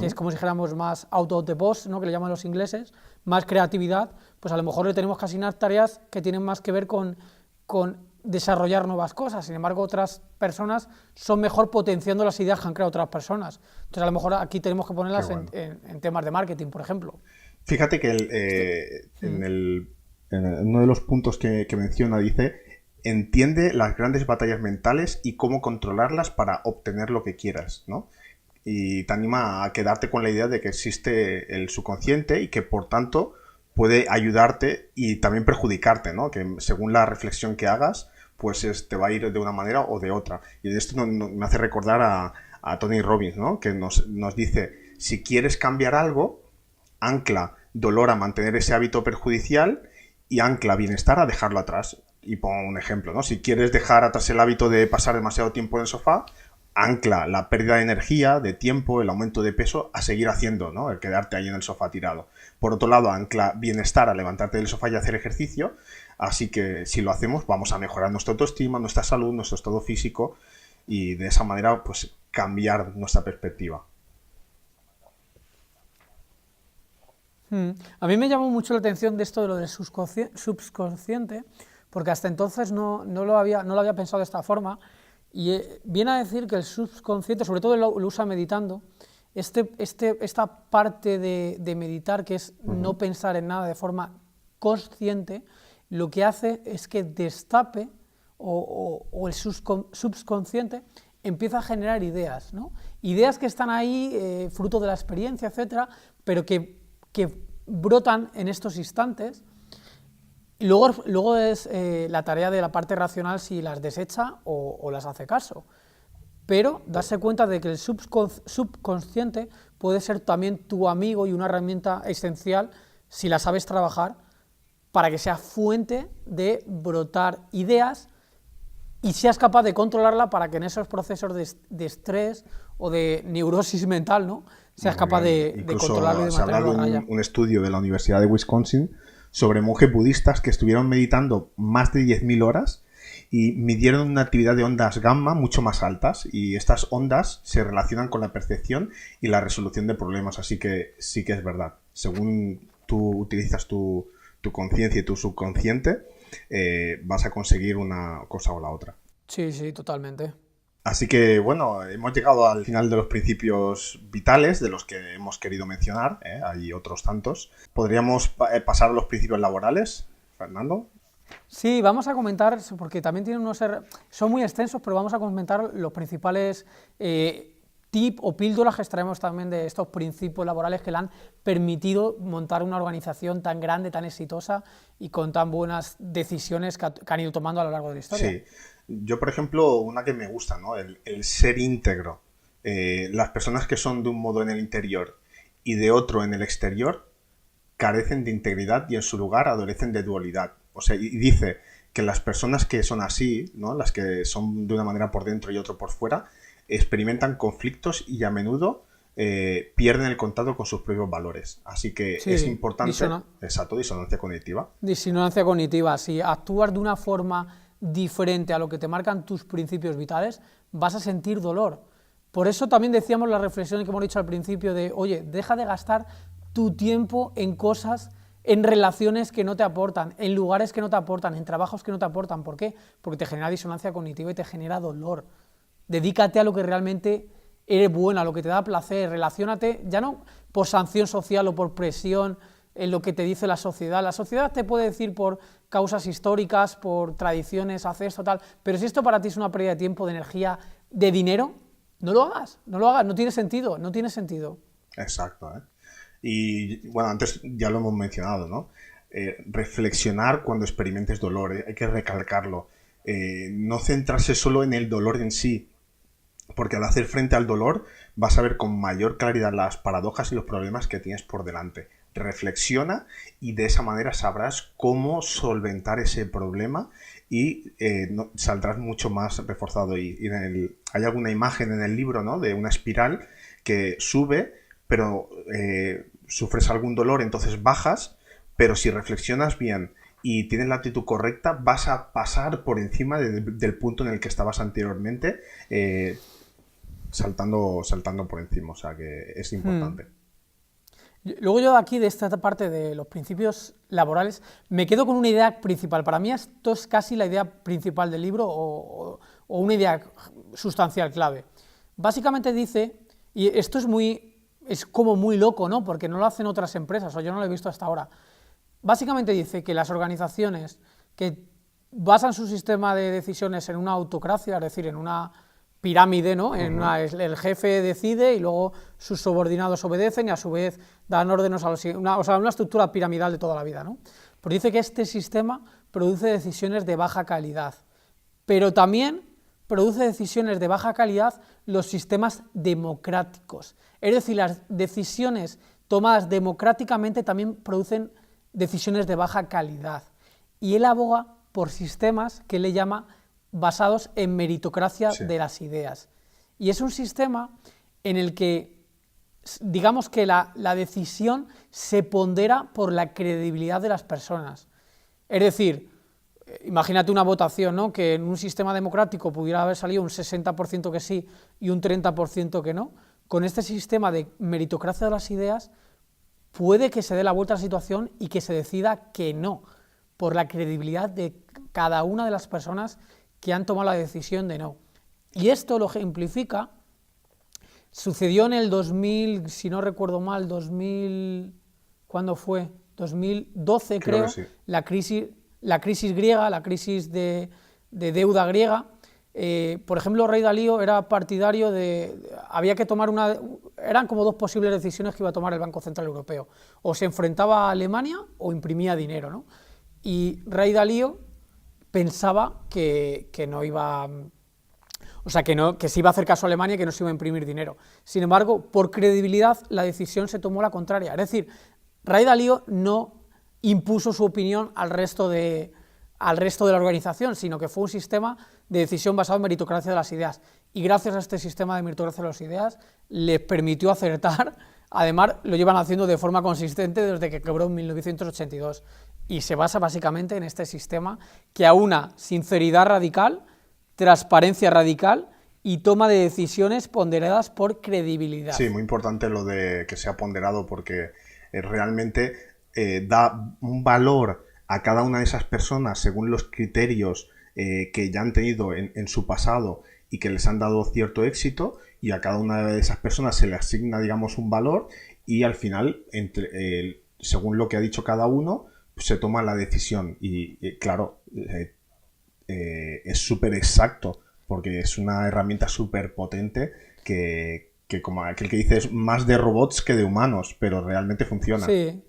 que es como si dijéramos más out of the box, ¿no?, que le llaman los ingleses, más creatividad, pues a lo mejor le tenemos que asignar tareas que tienen más que ver con desarrollar nuevas cosas. Sin embargo, otras personas son mejor potenciando las ideas que han creado otras personas. Entonces, a lo mejor aquí tenemos que ponerlas Bueno. en temas de marketing, por ejemplo. Fíjate que en uno de los puntos que menciona dice, entiende las grandes batallas mentales y cómo controlarlas para obtener lo que quieras, ¿no? Y te anima a quedarte con la idea de que existe el subconsciente y que por tanto puede ayudarte y también perjudicarte, ¿no? Que según la reflexión que hagas, pues te va a ir de una manera o de otra. Y esto me hace recordar a Tony Robbins, ¿no? Que nos dice, si quieres cambiar algo, ancla dolor a mantener ese hábito perjudicial y ancla bienestar a dejarlo atrás. Y pongo un ejemplo, ¿no? Si quieres dejar atrás el hábito de pasar demasiado tiempo en el sofá, ancla la pérdida de energía, de tiempo, el aumento de peso a seguir haciendo, ¿no? El quedarte ahí en el sofá tirado. Por otro lado, ancla bienestar a levantarte del sofá y hacer ejercicio. Así que si lo hacemos, vamos a mejorar nuestra autoestima, nuestra salud, nuestro estado físico y de esa manera, pues, cambiar nuestra perspectiva. A mí me llamó mucho la atención de esto de lo del subconsciente, porque hasta entonces no lo había pensado de esta forma, y viene a decir que el subconsciente, sobre todo lo usa meditando, esta parte de meditar, que es no pensar en nada de forma consciente, lo que hace es que destape o el subconsciente empieza a generar ideas, ¿no? Ideas que están ahí, fruto de la experiencia, etcétera, pero que brotan en estos instantes. Y luego es la tarea de la parte racional si las desecha o las hace caso. Pero darse cuenta de que el subconsciente puede ser también tu amigo y una herramienta esencial si la sabes trabajar para que sea fuente de brotar ideas y seas capaz de controlarla para que en esos procesos de estrés o de neurosis mental, ¿no?, seas capaz de controlarlo y de Se ha mantenerlo hablado a de raya. un estudio de la Universidad de Wisconsin sobre monjes budistas que estuvieron meditando más de 10.000 horas y midieron una actividad de ondas gamma mucho más altas, y estas ondas se relacionan con la percepción y la resolución de problemas, así que sí que es verdad. Según tú utilizas tu conciencia y tu subconsciente, vas a conseguir una cosa o la otra. Sí, sí, totalmente. Así que bueno, hemos llegado al final de los principios vitales de los que hemos querido mencionar, ¿eh? Hay otros tantos. ¿Podríamos pasar a los principios laborales, Fernando? Sí, vamos a comentar, porque también tienen son muy extensos, pero vamos a comentar los principales tip o píldoras que extraemos también de estos principios laborales que le han permitido montar una organización tan grande, tan exitosa y con tan buenas decisiones que han ido tomando a lo largo de la historia. Sí, yo por ejemplo, una que me gusta, ¿no? El ser íntegro. Las personas que son de un modo en el interior y de otro en el exterior carecen de integridad y en su lugar adolecen de dualidad. O sea, y dice que las personas que son así, ¿no? Las que son de una manera por dentro y otro por fuera, experimentan conflictos y a menudo pierden el contacto con sus propios valores. Así que es Sí, importante, exacto, disonancia cognitiva. disonancia cognitiva. Si actúas de una forma diferente a lo que te marcan tus principios vitales, vas a sentir dolor. Por eso también decíamos la reflexión que hemos dicho al principio de, oye, deja de gastar tu tiempo en cosas, en relaciones que no te aportan, en lugares que no te aportan, en trabajos que no te aportan. ¿Por qué? Porque te genera disonancia cognitiva y te genera dolor. Dedícate a lo que realmente eres bueno, a lo que te da placer, relaciónate, ya no por sanción social o por presión en lo que te dice la sociedad. La sociedad te puede decir por causas históricas, por tradiciones, haz esto, tal, pero si esto para ti es una pérdida de tiempo, de energía, de dinero, no lo hagas, no tiene sentido, no tiene sentido. Exacto, ¿eh? Y bueno, antes ya lo hemos mencionado, ¿no? Reflexionar cuando experimentes dolor, hay que recalcarlo. No centrarse solo en el dolor en sí, porque al hacer frente al dolor vas a ver con mayor claridad las paradojas y los problemas que tienes por delante. Reflexiona y de esa manera sabrás cómo solventar ese problema y saldrás mucho más reforzado. Hay alguna imagen en el libro, ¿no? De una espiral que sube, pero sufres algún dolor, entonces bajas, pero si reflexionas bien y tienes la actitud correcta, vas a pasar por encima del punto en el que estabas anteriormente, saltando por encima, o sea que es importante. Luego yo de aquí, de esta parte de los principios laborales, me quedo con una idea principal. Para mí esto es casi la idea principal del libro o una idea sustancial clave. Básicamente dice, y esto es como muy loco, ¿no? Porque no lo hacen otras empresas, o yo no lo he visto hasta ahora. Básicamente dice que las organizaciones que basan su sistema de decisiones en una autocracia, es decir, en una pirámide, ¿no? El jefe decide y luego sus subordinados obedecen y a su vez dan órdenes a una estructura piramidal de toda la vida, ¿no? Pero dice que este sistema produce decisiones de baja calidad, pero también produce decisiones de baja calidad los sistemas democráticos. Es decir, las decisiones tomadas democráticamente también producen decisiones de baja calidad. Y él aboga por sistemas que él llama basados en meritocracia de las ideas. Y es un sistema en el que, digamos que la decisión se pondera por la credibilidad de las personas. Es decir, imagínate una votación, ¿no? Que en un sistema democrático pudiera haber salido un 60% que sí y un 30% que no. Con este sistema de meritocracia de las ideas puede que se dé la vuelta a la situación y que se decida que no, por la credibilidad de cada una de las personas que han tomado la decisión de no. Y esto lo ejemplifica, sucedió en el 2000, si no recuerdo mal, ¿cuándo fue? 2012 creo, que sí. la crisis griega, la crisis de deuda griega. Por ejemplo, Ray Dalio era partidario había que tomar eran como dos posibles decisiones que iba a tomar el Banco Central Europeo, o se enfrentaba a Alemania o imprimía dinero, ¿no? Y Ray Dalio pensaba que no iba, o sea, que se iba a hacer caso a Alemania y que no se iba a imprimir dinero. Sin embargo, por credibilidad, la decisión se tomó la contraria. Es decir, Ray Dalio no impuso su opinión al resto de la organización, sino que fue un sistema de decisión basado en meritocracia de las ideas. Y gracias a este sistema de meritocracia de las ideas, les permitió acertar. Además, lo llevan haciendo de forma consistente desde que quebró en 1982. Y se basa básicamente en este sistema que aúna sinceridad radical, transparencia radical y toma de decisiones ponderadas por credibilidad. Sí, muy importante lo de que sea ponderado porque realmente da un valor a cada una de esas personas según los criterios que ya han tenido en su pasado y que les han dado cierto éxito, y a cada una de esas personas se le asigna, digamos, un valor y al final, según lo que ha dicho cada uno, se toma la decisión y claro, es súper exacto porque es una herramienta súper potente que que como aquel que dice es más de robots que de humanos, pero realmente funciona. Sí.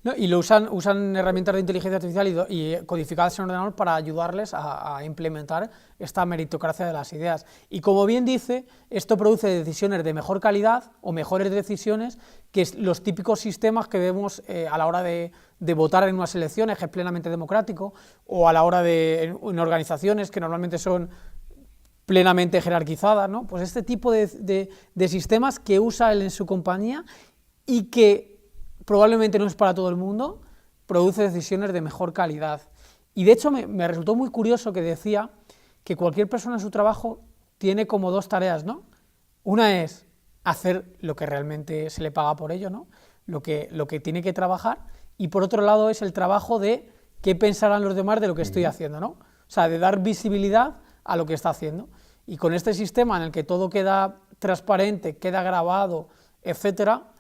No, y lo usan herramientas de inteligencia artificial y codificadas en ordenador para ayudarles a implementar esta meritocracia de las ideas. Y como bien dice, esto produce decisiones de mejor calidad o mejores decisiones que los típicos sistemas que vemos a la hora de votar en unas elecciones, que es plenamente democrático, o a la hora en organizaciones que normalmente son plenamente jerarquizadas, ¿no? Pues este tipo de sistemas que usa él en su compañía y que probablemente no es para todo el mundo, produce decisiones de mejor calidad. Y de hecho me resultó muy curioso que decía que cualquier persona en su trabajo tiene como dos tareas, ¿no? Una es hacer lo que realmente se le paga por ello, ¿no? Lo que tiene que trabajar, y por otro lado es el trabajo de qué pensarán los demás de lo que estoy haciendo, ¿no? O sea, de dar visibilidad a lo que está haciendo. Y con este sistema en el que todo queda transparente, queda grabado, etcétera,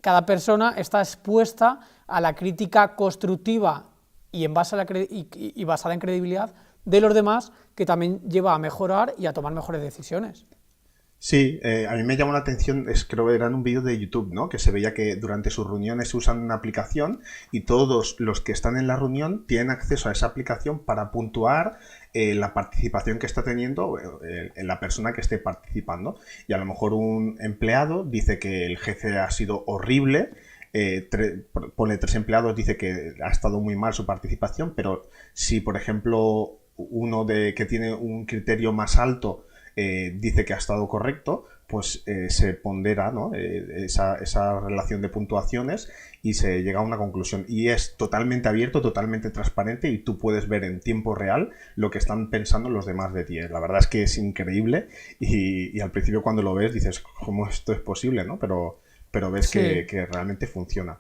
cada persona está expuesta a la crítica constructiva y basada en credibilidad de los demás, que también lleva a mejorar y a tomar mejores decisiones. Sí, a mí me llamó la atención, creo que era en un vídeo de YouTube, ¿no? Que se veía que durante sus reuniones usan una aplicación y todos los que están en la reunión tienen acceso a esa aplicación para puntuar la participación que está teniendo la persona que esté participando. Y a lo mejor un empleado dice que el jefe ha sido horrible, pone 3 empleados, dice que ha estado muy mal su participación, pero si, por ejemplo, uno que tiene un criterio más alto dice que ha estado correcto, pues se pondera, ¿no? esa relación de puntuaciones y se llega a una conclusión. Y es totalmente abierto, totalmente transparente, y tú puedes ver en tiempo real lo que están pensando los demás de ti. La verdad es que es increíble y al principio cuando lo ves dices, ¿cómo esto es posible? ¿No? Pero ves Sí. que realmente funciona.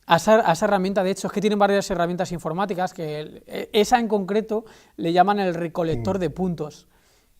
A esa herramienta, de hecho, es que tienen varias herramientas informáticas, que esa en concreto le llaman el recolector de puntos.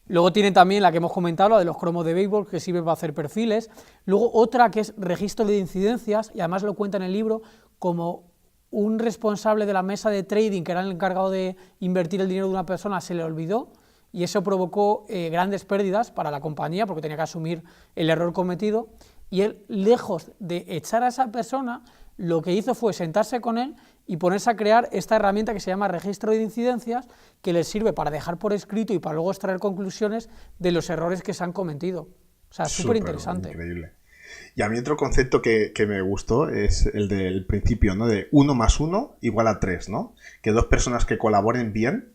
Luego tienen también la que hemos comentado, la de los cromos de béisbol, que sirve para hacer perfiles. Luego otra que es registro de incidencias, y además lo cuenta en el libro como un responsable de la mesa de trading, que era el encargado de invertir el dinero de una persona, se le olvidó, y eso provocó grandes pérdidas para la compañía, porque tenía que asumir el error cometido, y él, lejos de echar a esa persona, lo que hizo fue sentarse con él y ponerse a crear esta herramienta que se llama registro de incidencias, que les sirve para dejar por escrito y para luego extraer conclusiones de los errores que se han cometido. O sea, súper interesante. Increíble. Y a mí otro concepto que me gustó es el del principio, ¿no? De 1 más 1 igual a 3, ¿no? Que 2 personas que colaboren bien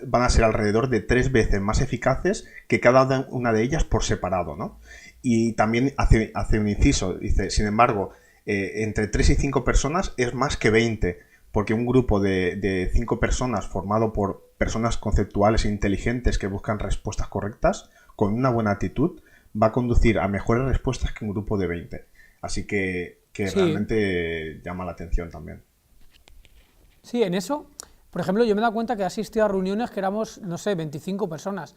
van a ser alrededor de 3 veces más eficaces que cada una de ellas por separado, ¿no? Y también hace un inciso, dice, sin embargo, entre 3 y 5 personas es más que 20, porque un grupo de 5 personas formado por personas conceptuales e inteligentes que buscan respuestas correctas, con una buena actitud, va a conducir a mejores respuestas que un grupo de 20. Así que Sí, realmente llama la atención también. sí, en eso, por ejemplo, yo me he dado cuenta que he asistido a reuniones que éramos, no sé, 25 personas,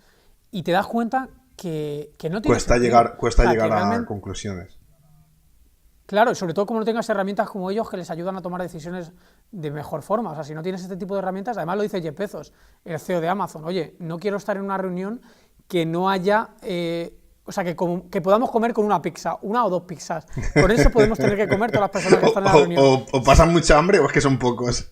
y te das cuenta que no tiene sentido. O Cuesta sea, que llegar a realmente, conclusiones. claro, y sobre todo como no tengas herramientas como ellos que les ayudan a tomar decisiones de mejor forma. O sea, si no tienes este tipo de herramientas, además lo dice Jeff Bezos, el CEO de Amazon, oye, no quiero estar en una reunión que no haya, o sea, que podamos comer con una pizza, una o 2 pizzas. Con eso podemos tener que comer todas las personas que están en la reunión. O pasan mucha hambre o es que son pocos.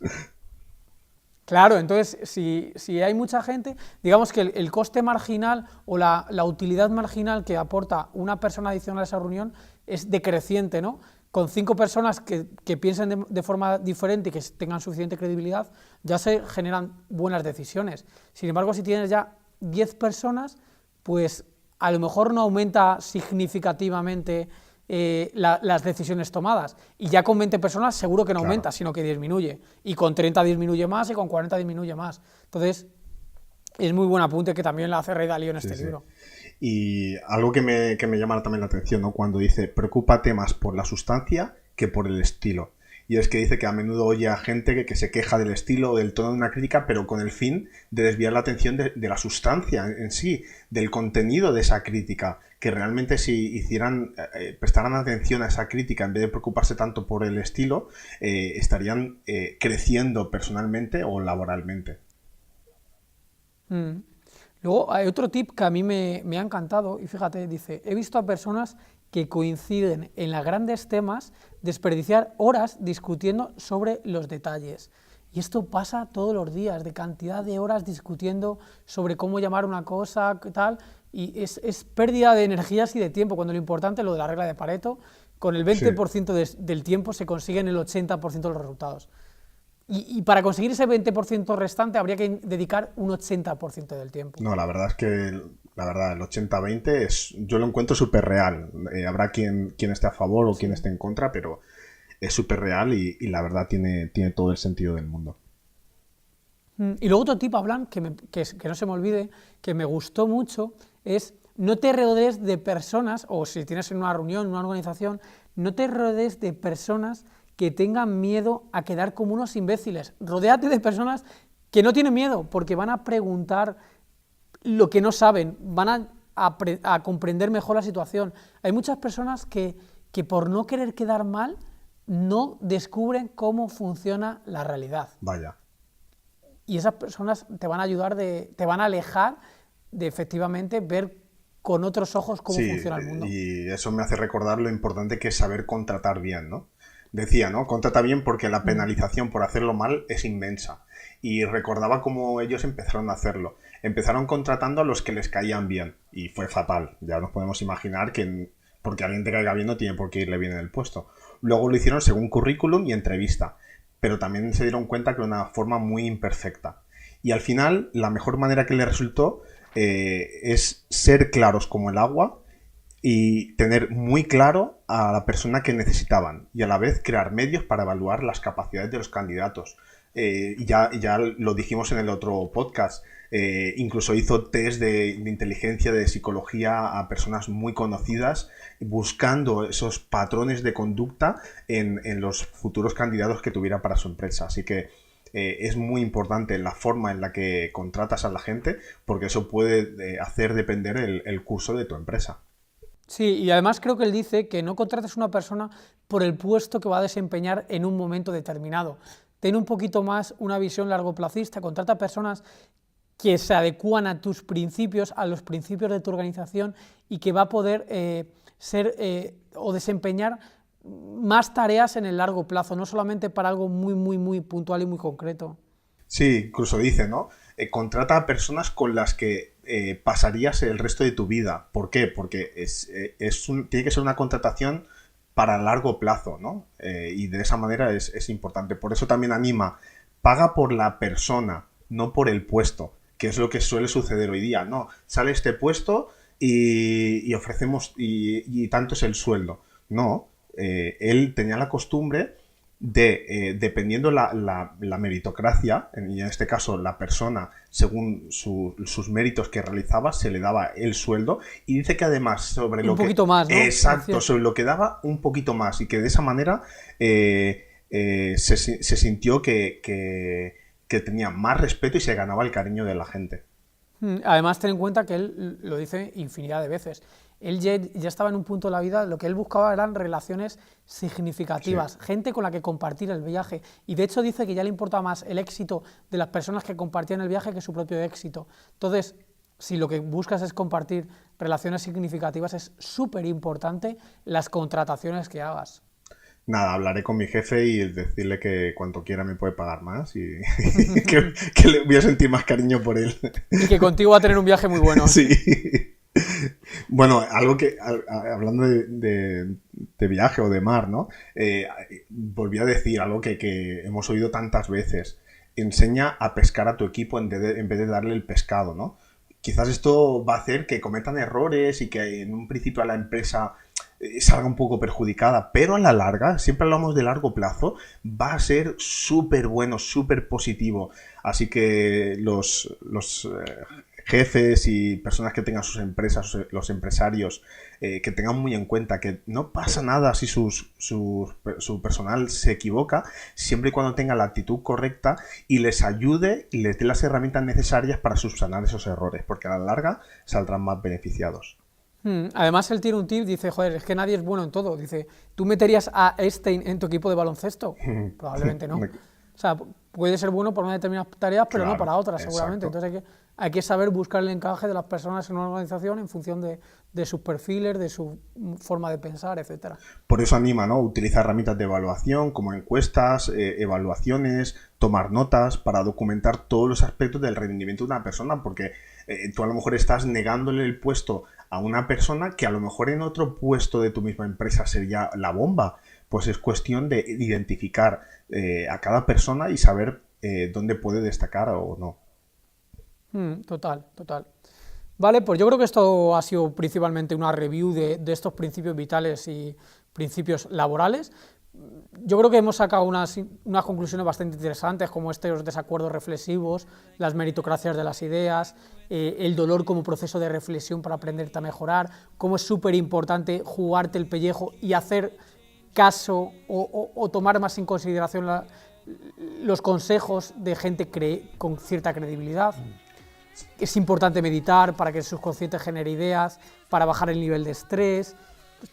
Claro, entonces, si hay mucha gente, digamos que el coste marginal o la utilidad marginal que aporta una persona adicional a esa reunión es decreciente, ¿no? Con 5 personas que piensen de forma diferente y que tengan suficiente credibilidad, ya se generan buenas decisiones. Sin embargo, si tienes ya 10 personas, pues a lo mejor no aumenta significativamente las decisiones tomadas, y ya con 20 personas seguro que no Claro. aumenta, sino que disminuye, y con 30 disminuye más, y con 40 disminuye más. Entonces, es muy buen apunte que también la hace Ray Dalio en Sí, este sí. libro. Y algo que me llama también la atención, ¿no? Cuando dice, preocúpate más por la sustancia que por el estilo. Y es que dice que a menudo oye a gente que se queja del estilo o del tono de una crítica, pero con el fin de desviar la atención de la sustancia en sí, del contenido de esa crítica. Que realmente si prestaran atención a esa crítica en vez de preocuparse tanto por el estilo, estarían creciendo personalmente o laboralmente. Mm. Luego hay otro tip que a mí me ha encantado, y fíjate, dice, he visto a personas que coinciden en los grandes temas desperdiciar horas discutiendo sobre los detalles. Y esto pasa todos los días, de cantidad de horas discutiendo sobre cómo llamar una cosa, qué tal, y es pérdida de energías y de tiempo, cuando lo importante, lo de la regla de Pareto, con el 20% del tiempo se consiguen el 80% de los resultados. Y para conseguir ese 20% restante habría que dedicar un 80% del tiempo. No, la verdad es que el 80-20 yo lo encuentro súper real. Habrá quien esté a favor o quien esté en contra, pero es súper real y la verdad tiene todo el sentido del mundo. Y luego otro tip, Hablan, que no se me olvide, que me gustó mucho, es no te rodees de personas, o si tienes en una reunión, una organización, no te rodees de personas que tengan miedo a quedar como unos imbéciles. Rodéate de personas que no tienen miedo, porque van a preguntar lo que no saben, van a comprender mejor la situación. Hay muchas personas que por no querer quedar mal, no descubren cómo funciona la realidad. Vaya. Y esas personas te van a ayudar, te van a alejar de efectivamente ver con otros ojos cómo funciona el mundo. Y eso me hace recordar lo importante que es saber contratar bien, ¿no? Decía, ¿no? Contrata bien porque la penalización por hacerlo mal es inmensa. Y recordaba cómo ellos empezaron a hacerlo. Empezaron contratando a los que les caían bien. Y fue fatal. Ya nos podemos imaginar que porque alguien te caiga bien no tiene por qué irle bien en el puesto. Luego lo hicieron según currículum y entrevista. Pero también se dieron cuenta que era una forma muy imperfecta. Y al final, la mejor manera que les resultó es ser claros como el agua y tener muy claro a la persona que necesitaban y a la vez crear medios para evaluar las capacidades de los candidatos. Ya lo dijimos en el otro podcast, incluso hizo test de inteligencia, de psicología a personas muy conocidas, buscando esos patrones de conducta en los futuros candidatos que tuviera para su empresa. Así que es muy importante la forma en la que contratas a la gente, porque eso puede hacer depender el curso de tu empresa. Sí, y además creo que él dice que no contrates a una persona por el puesto que va a desempeñar en un momento determinado. Ten un poquito más una visión largoplacista, contrata a personas que se adecúan a tus principios, a los principios de tu organización y que va a poder ser o desempeñar más tareas en el largo plazo, no solamente para algo muy, muy, muy puntual y muy concreto. Sí, incluso dice, ¿no? Contrata a personas con las que pasarías el resto de tu vida. ¿Por qué? Porque tiene que ser una contratación para largo plazo, ¿no? Y de esa manera es importante. Por eso también anima, paga por la persona, no por el puesto, que es lo que suele suceder hoy día. No, sale este puesto y ofrecemos, y tanto es el sueldo. No, él tenía la costumbre de, dependiendo la meritocracia, y en este caso la persona, según sus méritos que realizaba, se le daba el sueldo, y dice que además sobre lo que... Un poquito más, ¿no? Exacto, sobre lo que daba un poquito más, y que de esa manera se sintió que tenía más respeto y se ganaba el cariño de la gente. Además, ten en cuenta que él lo dice infinidad de veces. Él ya estaba en un punto de la vida, lo que él buscaba eran relaciones significativas, sí, gente con la que compartir el viaje. Y de hecho dice que ya le importa más el éxito de las personas que compartían el viaje que su propio éxito. Entonces, si lo que buscas es compartir relaciones significativas, es súper importante las contrataciones que hagas. Nada, hablaré con mi jefe y decirle que cuanto quiera me puede pagar más y que le voy a sentir más cariño por él. Y que contigo va a tener un viaje muy bueno. Sí. Bueno, algo que, hablando de viaje o de mar, ¿no? Volví a decir algo que hemos oído tantas veces. Enseña a pescar a tu equipo en vez de darle el pescado, ¿no? Quizás esto va a hacer que cometan errores y que en un principio a la empresa salga un poco perjudicada, pero a la larga, siempre hablamos de largo plazo, va a ser súper bueno, súper positivo. Así que los jefes y personas que tengan sus empresas, los empresarios, que tengan muy en cuenta que no pasa nada si su personal se equivoca, siempre y cuando tenga la actitud correcta y les ayude y les dé las herramientas necesarias para subsanar esos errores, porque a la larga saldrán más beneficiados. Además, él tiene un tip, dice, joder, es que nadie es bueno en todo. Dice, ¿tú meterías a Einstein en tu equipo de baloncesto? Probablemente no. O sea, puede ser bueno para unas determinadas tareas, pero Claro, no para otras, seguramente. exacto. Entonces hay que saber buscar el encaje de las personas en una organización en función de sus perfiles, de su forma de pensar, etcétera. Por eso anima, ¿no? Utilizar herramientas de evaluación como encuestas, evaluaciones, tomar notas para documentar todos los aspectos del rendimiento de una persona, porque tú a lo mejor estás negándole el puesto a una persona que a lo mejor en otro puesto de tu misma empresa sería la bomba. Pues es cuestión de identificar a cada persona y saber dónde puede destacar o no. Total, total. Vale, pues yo creo que esto ha sido principalmente una review de estos principios vitales y principios laborales. Yo creo que hemos sacado unas conclusiones bastante interesantes, como estos desacuerdos reflexivos, las meritocracias de las ideas, el dolor como proceso de reflexión para aprenderte a mejorar, cómo es súper importante jugarte el pellejo y hacer caso o tomar más en consideración los consejos de gente con cierta credibilidad. Es importante meditar para que el subconsciente genere ideas, para bajar el nivel de estrés.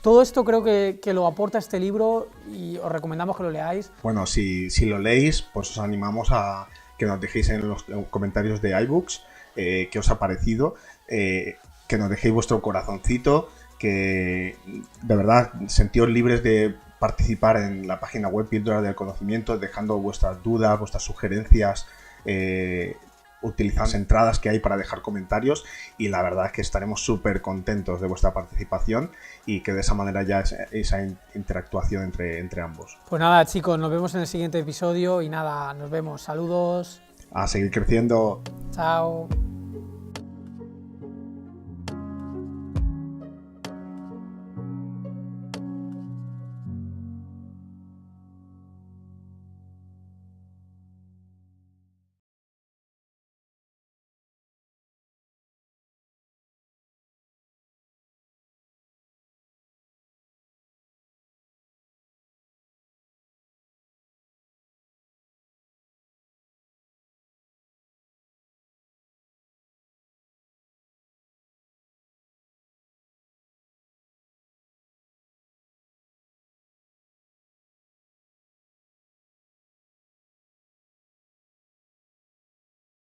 Todo esto creo que lo aporta este libro y os recomendamos que lo leáis. Bueno, si lo leéis, pues os animamos a que nos dejéis en los comentarios de iBooks qué os ha parecido, que nos dejéis vuestro corazoncito, que de verdad sentíos libres de participar en la página web Píldoras del Conocimiento, dejando vuestras dudas, vuestras sugerencias, utilizando entradas que hay para dejar comentarios, y la verdad es que estaremos súper contentos de vuestra participación y que de esa manera ya esa interactuación entre ambos. Pues nada, chicos, nos vemos en el siguiente episodio y nada, nos vemos. Saludos. A seguir creciendo. Chao.